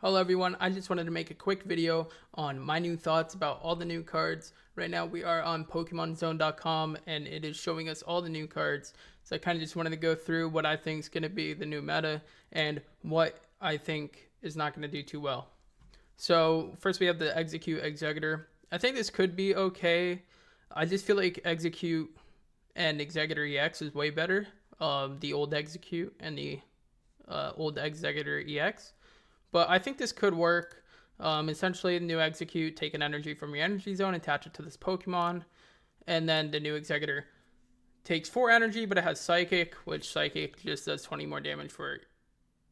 Hello everyone, I just wanted to make a quick video on my new thoughts about all the new cards. Right now we are on PokemonZone.com and it is showing us all the new cards. So I kind of just wanted to go through what I think is going to be the new meta and what I think is not going to do too well. So first we have the Execute Executor. I think this could be okay. I just feel like Execute and Executor EX is way better. The old Execute and the old Executor EX. But I think this could work. Essentially, the new Execute, take an energy from your energy zone, attach it to this Pokemon. And then the new Executor takes 4 energy, but it has Psychic, which Psychic just does 20 more damage for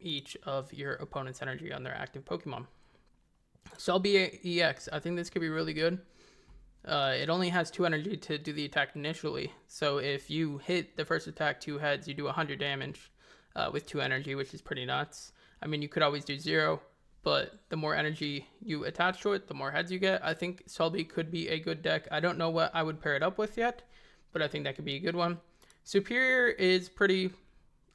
each of your opponent's energy on their active Pokemon. Selby EX, I think this could be really good. It only has 2 energy to do the attack initially. So if you hit the first attack 2 heads, you do 100 damage with 2 energy, which is pretty nuts. I mean, you could always do 0, but the more energy you attach to it, the more heads you get. I think Selby could be a good deck. I don't know what I would pair it up with yet, but I think that could be a good one. Superior is pretty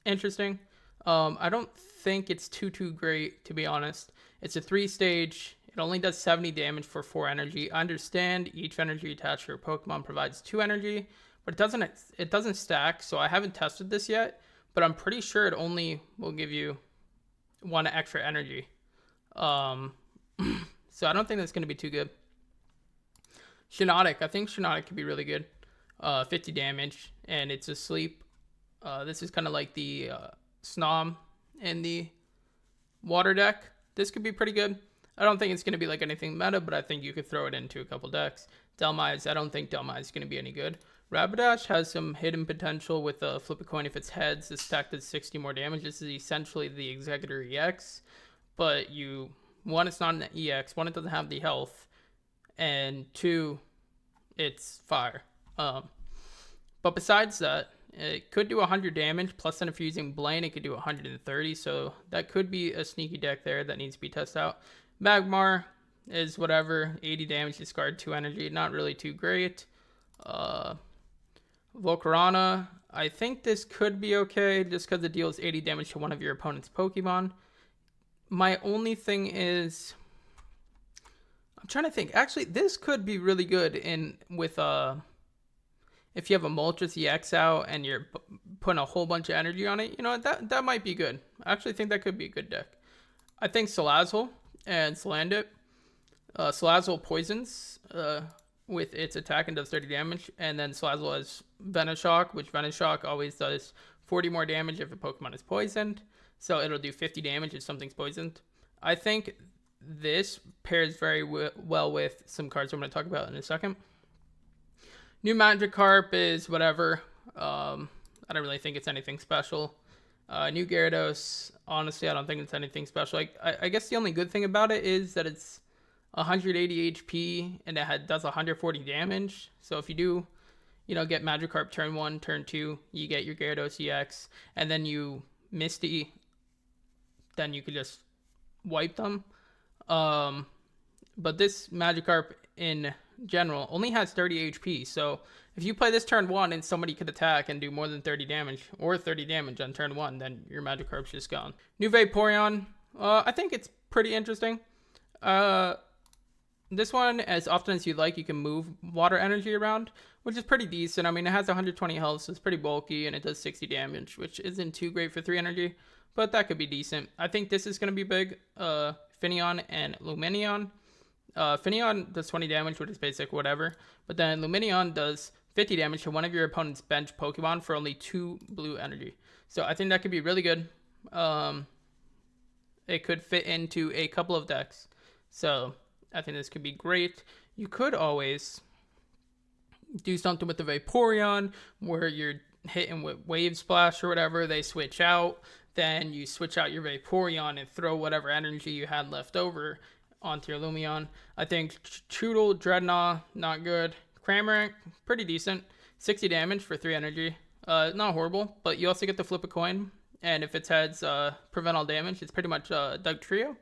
interesting. I don't think it's too great, to be honest. It's a 3-stage. It only does 70 damage for 4 energy. I understand each energy attached to your Pokemon provides 2 energy, but it doesn't stack, so I haven't tested this yet, but I'm pretty sure it only will give you 1 extra energy. So I don't think that's going to be too good. Shiinotic. I think Shiinotic could be really good. 50 damage, and it's asleep. This is kind of like the Snom in the water deck. This could be pretty good. I don't think it's going to be like anything meta, but I think you could throw it into a couple decks. Delmise, I don't think Delmise is going to be any good. Rapidash has some hidden potential with flip a coin if it's heads. This stack does 60 more damage. This is essentially the Executor EX, but one, it's not an EX. One, it doesn't have the health, and 2, it's fire. But besides that, it could do 100 damage, plus then if you're using Blaine, it could do 130, so that could be a sneaky deck there that needs to be tested out. Magmar is whatever, 80 damage, discard 2 energy, not really too great. Volcarona, I think this could be okay, just because it deals 80 damage to one of your opponent's Pokemon. My only thing is, I'm trying to think, actually, this could be really good with if you have a Moltres EX out and you're putting a whole bunch of energy on it, that might be good. I actually think that could be a good deck. I think Salazzle and Salandit. Salazzle poisons with its attack and does 30 damage, and then Salazzle has Venoshock, which Venoshock always does 40 more damage if a Pokemon is poisoned, so it'll do 50 damage if something's poisoned. I think this pairs very well with some cards I'm going to talk about in a second. New Magikarp is whatever. I don't really think it's anything special. New Gyarados, honestly, I don't think it's anything special. I guess the only good thing about it is that it's 180 HP and it does 140 damage. So if you do, get Magikarp turn 1, turn 2, you get your Gyarados EX, and then you Misty, then you could just wipe them. But this Magikarp in general only has 30 HP, so if you play this turn 1 and somebody could attack and do more than 30 damage or 30 damage on turn 1, then your Magikarp's just gone. New Vaporeon, I think it's pretty interesting. This one, as often as you like, you can move water energy around, which is pretty decent. I mean, it has 120 health, so it's pretty bulky, and it does 60 damage, which isn't too great for 3 energy, but that could be decent. I think this is going to be big. Finneon and Lumineon. Finneon does 20 damage, which is basic, whatever. But then Lumineon does 50 damage to one of your opponent's bench Pokemon for only 2 blue energy. So I think that could be really good. It could fit into a couple of decks. So I think this could be great. You could always do something with the Vaporeon where you're hitting with Wave Splash or whatever. They switch out. Then you switch out your Vaporeon and throw whatever energy you had left over onto your Lumion. I think Choodle, Dreadnought, not good. Cramorant, pretty decent. 60 damage for 3 energy. Not horrible, but you also get to flip a coin. And if its heads prevent all damage, it's pretty much Dugtrio.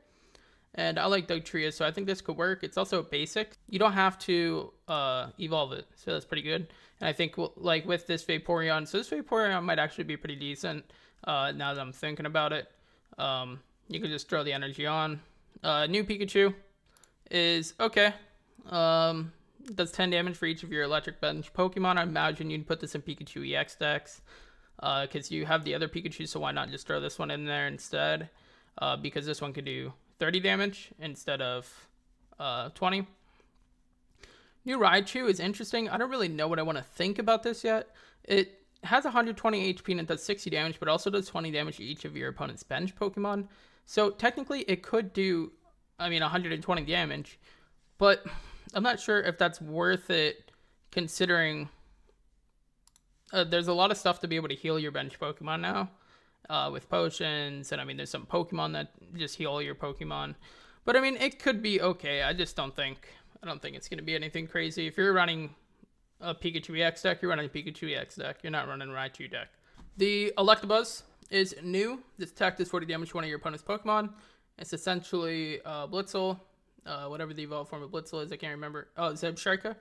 And I like Dugtrio, so I think this could work. It's also basic. You don't have to evolve it, so that's pretty good. And I think like with this Vaporeon, so this Vaporeon might actually be pretty decent now that I'm thinking about it. You could just throw the energy on, New Pikachu is okay. Does 10 damage for each of your electric bench Pokemon. I imagine you'd put this in Pikachu EX decks because you have the other Pikachu, so why not just throw this one in there instead? Because this one could do 30 damage instead of 20. New Raichu is interesting. I don't really know what I want to think about this yet. It has 120 HP and it does 60 damage, but also does 20 damage to each of your opponent's bench Pokemon. So technically it could do, 120 damage, but I'm not sure if that's worth it considering there's a lot of stuff to be able to heal your bench Pokemon now with potions. And there's some Pokemon that just heal your Pokemon. But it could be okay. I don't think it's going to be anything crazy. If you're running a Pikachu EX deck, you're running a Pikachu EX deck. You're not running a Raichu deck. The Electabuzz is new. This attack does 40 damage to one of your opponent's Pokemon. It's essentially Blitzel, whatever the evolved form of Blitzel is. I can't remember. Oh, Zebstrika.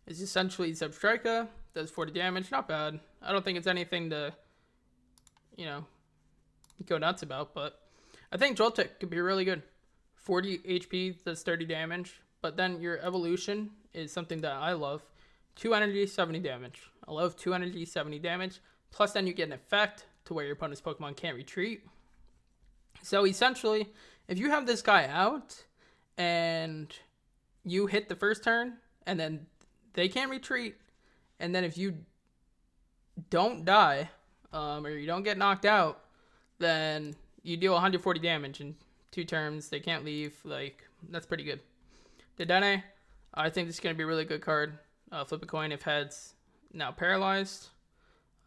It's essentially Zebstrika. Does 40 damage. Not bad. I don't think it's anything to, go nuts about. But I think Joltik could be really good. 40 HP does 30 damage. But then your evolution is something that I love. 2 energy, 70 damage. I love 2 energy, 70 damage. Plus then you get an effect to where your opponent's Pokemon can't retreat. So essentially, if you have this guy out and you hit the first turn and then they can't retreat, and then if you don't die or you don't get knocked out, then you deal 140 damage in 2 turns. They can't leave. That's pretty good. Dedenne, I think this is going to be a really good card. Flip a coin if heads. Now paralyzed.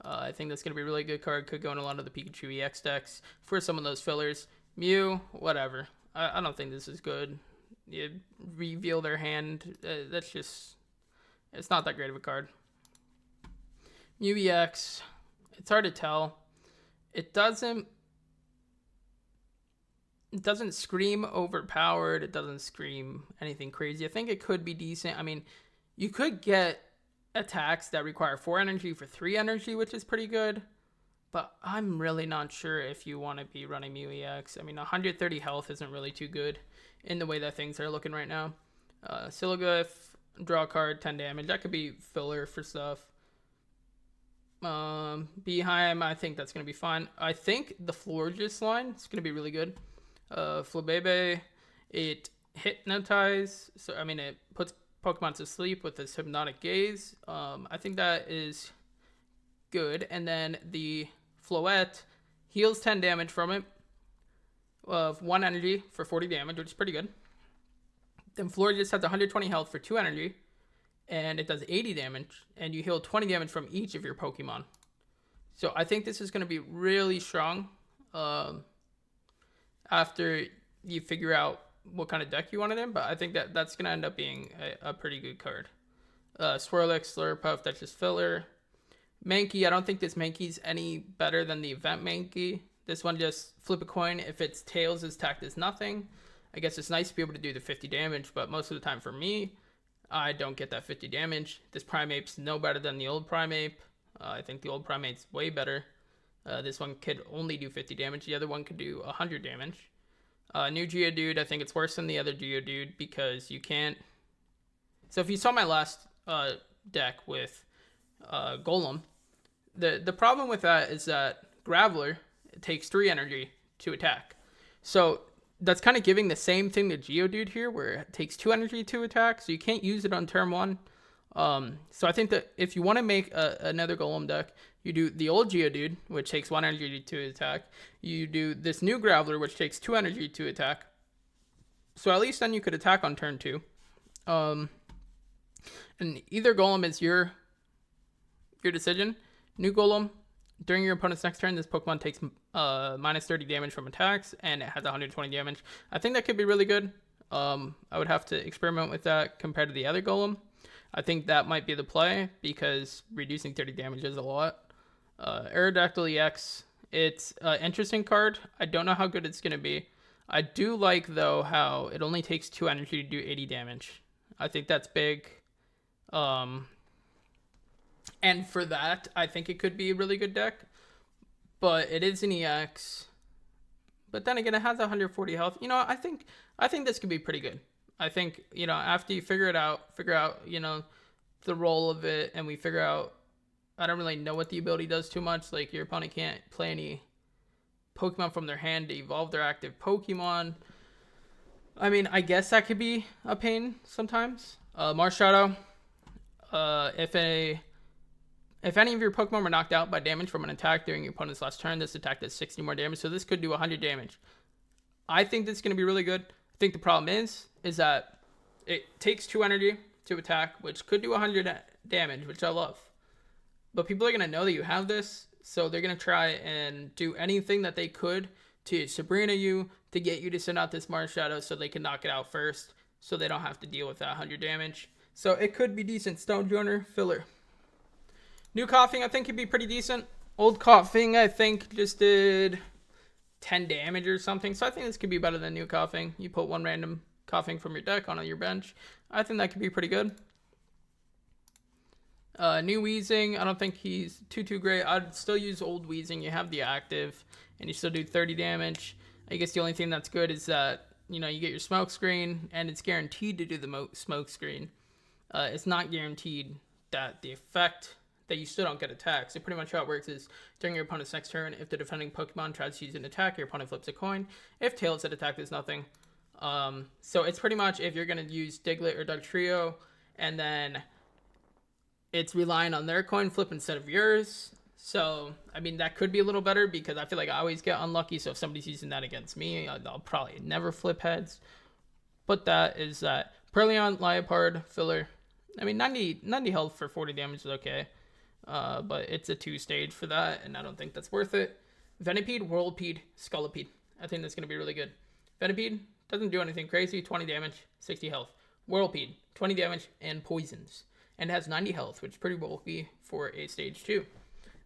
I think that's going to be a really good card. Could go in a lot of the Pikachu EX decks for some of those fillers. Mew, whatever. I don't think this is good. You reveal their hand. It's not that great of a card. Mew EX, it's hard to tell. It doesn't scream overpowered. It doesn't scream anything crazy. I think it could be decent. You could get attacks that require 4 energy for 3 energy, which is pretty good. But I'm really not sure if you want to be running Mew EX. 130 health isn't really too good in the way that things are looking right now. Siloglyph, draw a card, 10 damage. That could be filler for stuff. Beheim, I think that's going to be fine. I think the Florges line is going to be really good. Flabebe, it hypnotize. So, it puts Pokemon to sleep with this hypnotic gaze. I think that is good. And then the Floette heals 10 damage from it of 1 energy for 40 damage, which is pretty good. Then Florges has 120 health for 2 energy, and it does 80 damage, and you heal 20 damage from each of your Pokemon. So I think this is going to be really strong after you figure out what kind of deck you want it in, but I think that's going to end up being a pretty good card. Swirlix, Slurpuff, that's just filler. Mankey, I don't think this Mankey's any better than the event Mankey. This one just flip a coin. If it's tails, its attack does nothing. I guess it's nice to be able to do the 50 damage, but most of the time for me, I don't get that 50 damage. This Primape's no better than the old Primeape. I think the old Primape's way better. This one could only do 50 damage. The other one could do 100 damage. New Geodude, I think it's worse than the other Geodude because you can't... So if you saw my last deck with Golem, the problem with that is that Graveler takes 3 energy to attack. So that's kind of giving the same thing to Geodude here, where it takes 2 energy to attack, so you can't use it on turn 1. So I think that if you want to make another Golem deck, you do the old Geodude, which takes 1 energy to attack. You do this new Graveler, which takes 2 energy to attack. So at least then you could attack on turn 2. And either Golem is your decision. New Golem, during your opponent's next turn, this Pokemon takes minus 30 damage from attacks, and it has 120 damage. I think that could be really good. I would have to experiment with that compared to the other Golem. I think that might be the play, because reducing 30 damage is a lot. Aerodactyl EX, it's an interesting card. I don't know how good it's going to be. I do like, though, how it only takes 2 energy to do 80 damage. I think that's big. And for that, I think it could be a really good deck. But it is an EX. But then again, it has 140 health. I think I think this could be pretty good. I think, you know, after you figure out, you know, the role of it, and we figure out, I don't really know what the ability does too much. Like, your opponent can't play any Pokemon from their hand to evolve their active Pokemon. I mean, I guess that could be a pain sometimes. Marshadow, if any of your Pokemon were knocked out by damage from an attack during your opponent's last turn, this attack does 60 more damage, so this could do 100 damage. I think this is going to be really good. I think the problem is that it takes 2 energy to attack, which could do 100 damage, which I love. But people are going to know that you have this, so they're going to try and do anything that they could to Sabrina you, to get you to send out this Marshadow so they can knock it out first, so they don't have to deal with that 100 damage. So it could be decent. Stone Joiner, filler. New Coughing, I think, could be pretty decent. Old Coughing, I think, just did 10 damage or something. So I think this could be better than New Coughing. You put one random Coughing from your deck on your bench. I think that could be pretty good. New Wheezing, I don't think he's too great. I'd still use Old Wheezing. You have the active, and you still do 30 damage. I guess the only thing that's good is that, you know, you get your smoke screen, and it's guaranteed to do the smoke screen. It's not guaranteed that the effect that you still don't get attacked. So pretty much how it works is during your opponent's next turn, if the defending Pokemon tries to use an attack, your opponent flips a coin. If tails, that attack does nothing. So it's pretty much if you're going to use Diglett or Dugtrio, and then it's relying on their coin flip instead of yours. So, I mean, that could be a little better because I feel like I always get unlucky. So if somebody's using that against me, I'll probably never flip heads. But that is that. Perleon, Liepard, filler. I mean, 90 health for 40 damage is okay. But it's a 2-stage for that, and I don't think that's worth it. Venipede, Whirlpede, Scolipede. I think that's going to be really good. Venipede doesn't do anything crazy. 20 damage, 60 health. Whirlpede, 20 damage, and poisons. And has 90 health, which is pretty bulky for a stage 2.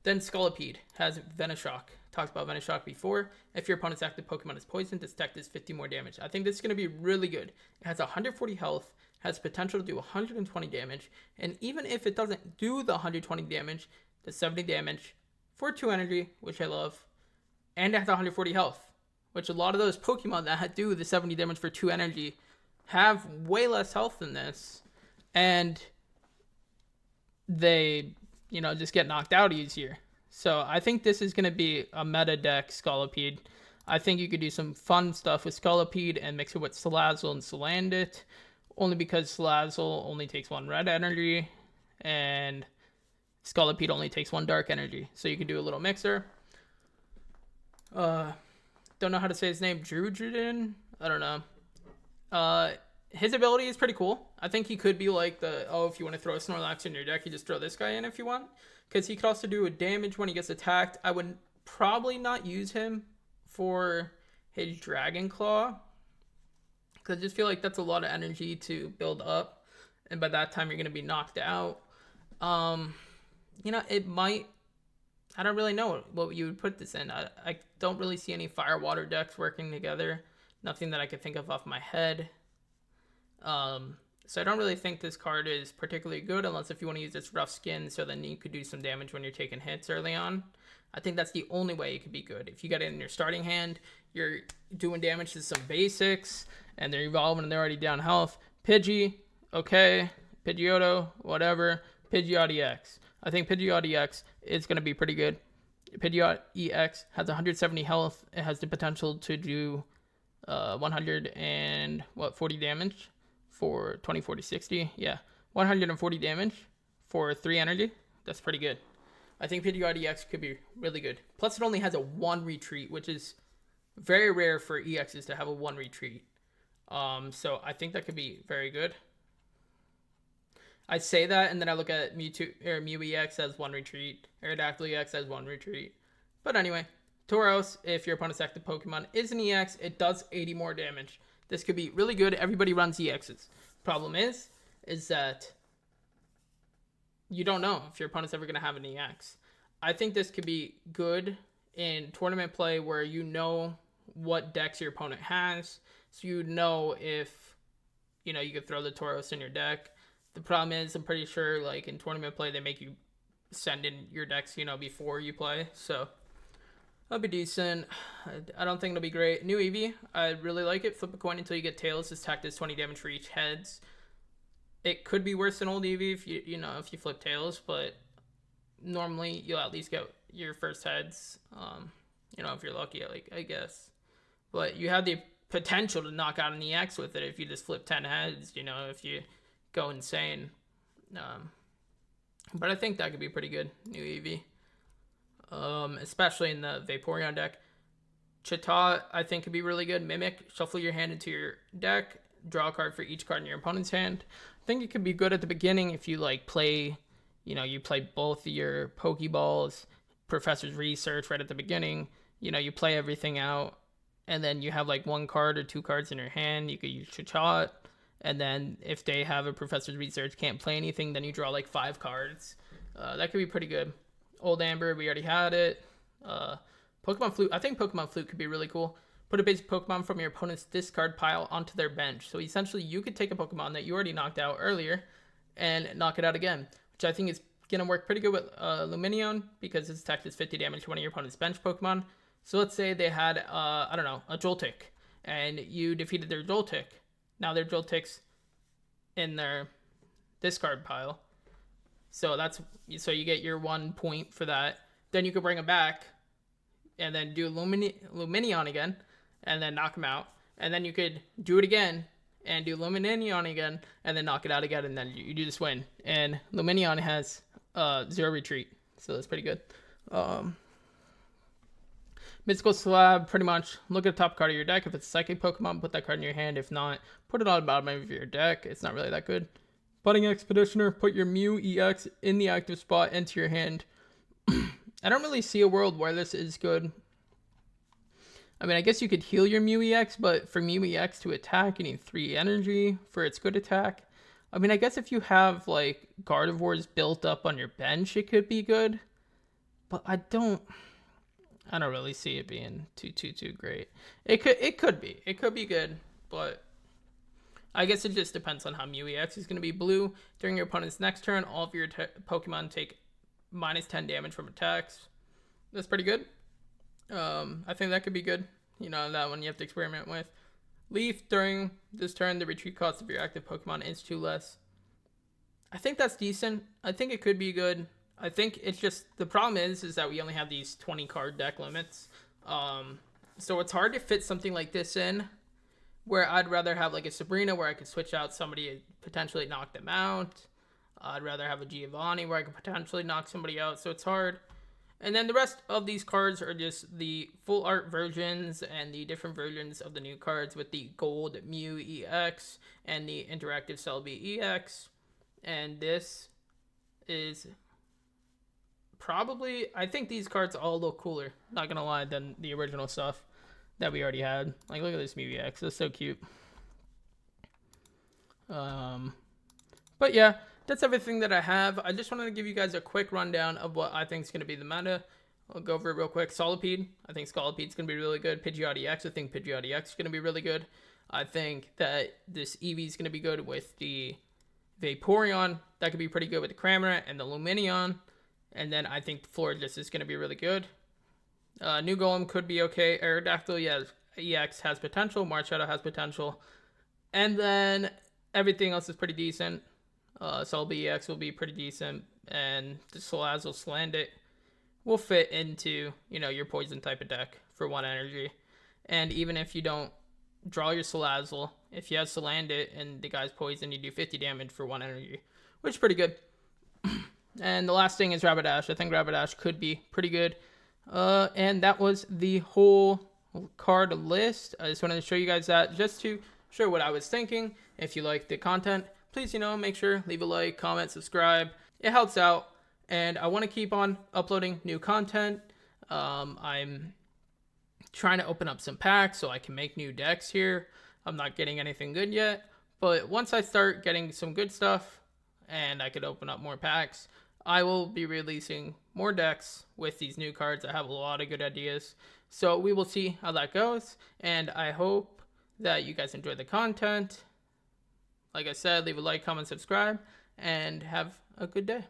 Then Scolipede has Venoshock. Talked about Venoshock before. If your opponent's active Pokemon is poisoned, this attack does 50 more damage. I think this is going to be really good. It has 140 health, has potential to do 120 damage, and even if it doesn't do the 120 damage, does 70 damage for 2 energy, which I love, and it has 140 health, which a lot of those Pokemon that do the 70 damage for 2 energy have way less health than this, and they, you know, just get knocked out easier. So I think this is going to be a meta deck, Scolipede. I think you could do some fun stuff with Scolipede and mix it with Salazzle and Salandit, only because Salazzle only takes 1 red energy, and Scolipede only takes 1 dark energy. So you can do a little mixer. Don't know how to say his name. Drudrin? I don't know. His ability is pretty cool. I think he could be like if you want to throw a Snorlax in your deck, you just throw this guy in if you want. Because he could also do a damage when he gets attacked. I would probably not use him for his Dragon Claw, because I just feel like that's a lot of energy to build up, and by that time you're going to be knocked out. You know, it might, I don't really know what you would put this in. I don't really see any fire water decks working together. Nothing that I could think of off my head. So I don't really think this card is particularly good, unless if you want to use its rough skin, so then you could do some damage when you're taking hits early on. I think that's the only way it could be good. If you got it in your starting hand, you're doing damage to some basics, and they're evolving and they're already down health. Pidgey, okay. Pidgeotto, whatever. Pidgeot EX. I think Pidgeot EX is going to be pretty good. Pidgeot EX has 170 health. It has the potential to do 40 damage for 20, 40, 60. Yeah, 140 damage for 3 energy. That's pretty good. I think Pidgeot EX could be really good. Plus, it only has a 1 retreat, which is very rare for EXs to have a 1 retreat. So I think that could be very good. I say that, and then I look at Mew EX has 1 retreat. Aerodactyl EX has 1 retreat. But anyway, Tauros, if your opponent's active Pokemon is an EX, it does 80 more damage. This could be really good. Everybody runs EXs. Problem is that you don't know if your opponent's ever going to have an EX. I think this could be good in tournament play where you know what decks your opponent has. So you know if, you know, you could throw the Tauros in your deck. The problem is, I'm pretty sure, like, in tournament play, they make you send in your decks, you know, before you play. So That'll be decent. I don't think it'll be great. New Eevee, I really like it. Flip a coin until you get tails. This attack does 20 damage for each heads. It could be worse than old Eevee if if you flip tails, but normally you'll at least get your first heads. If you're lucky, like I guess. But you have the potential to knock out an EX with it if you just flip 10 heads. If you go insane. But I think that could be pretty good. New Eevee. Especially in the Vaporeon deck. Chita, I think, could be really good. Mimic, shuffle your hand into your deck, draw a card for each card in your opponent's hand. I think it could be good at the beginning if you play, you play both of your Pokeballs, Professor's Research right at the beginning. You play everything out, and then you have one card or two cards in your hand. You could use Chita, and then if they have a Professor's Research, can't play anything, then you draw 5 cards. That could be pretty good. Old Amber, we already had it. Pokemon Flute. I think Pokemon Flute could be really cool. Put a basic Pokemon from your opponent's discard pile onto their bench. So essentially, you could take a Pokemon that you already knocked out earlier and knock it out again, which I think is going to work pretty good with Lumineon because its attack is 50 damage to one of your opponent's bench Pokemon. So let's say they had, a Joltik, and you defeated their Joltik. Now their Joltik's in their discard pile. So you get your 1 point for that. Then you could bring it back and then do Lumineon again and then knock him out. And then you could do it again and do Lumineon again and then knock it out again, and then you do this win. And Lumineon has 0 retreat, so that's pretty good. Mythical Slab, pretty much look at the top card of your deck. If it's a Psychic Pokemon, put that card in your hand. If not, put it on the bottom of your deck. It's not really that good. Budding Expeditioner, put your MEW EX in the active spot into your hand. I don't really see a world where this is good. I mean, I guess you could heal your MEW EX, but for MEW EX to attack, you need 3 energy for its good attack. I mean, I guess if you have, Gardevoirs built up on your bench, it could be good. But I don't really see it being too great. It could be. It could be good, but I guess it just depends on how MEW EX is going to be. Blue, during your opponent's next turn, all of your Pokemon take -10 damage from attacks. That's pretty good. I think that could be good. That one you have to experiment with. Leaf, during this turn, the retreat cost of your active Pokemon is 2 less. I think that's decent. I think it could be good. I think it's just, the problem is that we only have these 20 card deck limits. So it's hard to fit something like this in, where I'd rather have a Sabrina where I could switch out somebody and potentially knock them out. I'd rather have a Giovanni where I could potentially knock somebody out, so it's hard. And then the rest of these cards are just the full art versions and the different versions of the new cards with the gold MEW EX and the interactive Celebi EX. And this is probably, I think these cards all look cooler, not gonna lie, than the original stuff that we already had. Look at this MEW EX, that's so cute. But yeah, that's everything that I have. I just wanted to give you guys a quick rundown of what I think is going to be the meta. I'll go over it real quick. Solipede, I think Scolipede's going to be really good. Pidgeot EX, I think Pidgeot EX is going to be really good. I think that this Eevee is going to be good with the Vaporeon. That could be pretty good with the Cramorant and the Lumineon. And then I think the Florges is going to be really good. New Golem could be okay. Aerodactyl, yeah, EX has potential. Marshadow has potential. And then everything else is pretty decent. Celebi EX will be pretty decent, and the Salazzle Salandit will fit into, your poison type of deck for 1 energy. And even if you don't draw your Salazzle, if you have Salandit and the guy's poison, you do 50 damage for 1 energy, which is pretty good. And the last thing is Rapidash. I think Rapidash could be pretty good. And that was the whole card list. I just wanted to show you guys that just to show what I was thinking. If you like the content, please, make sure, leave a like, comment, subscribe. It helps out. And I want to keep on uploading new content. I'm trying to open up some packs so I can make new decks here. I'm not getting anything good yet. But once I start getting some good stuff and I could open up more packs, I will be releasing more decks with these new cards. I have a lot of good ideas. So we will see how that goes. And I hope that you guys enjoy the content. Like I said, leave a like, comment, subscribe, and have a good day.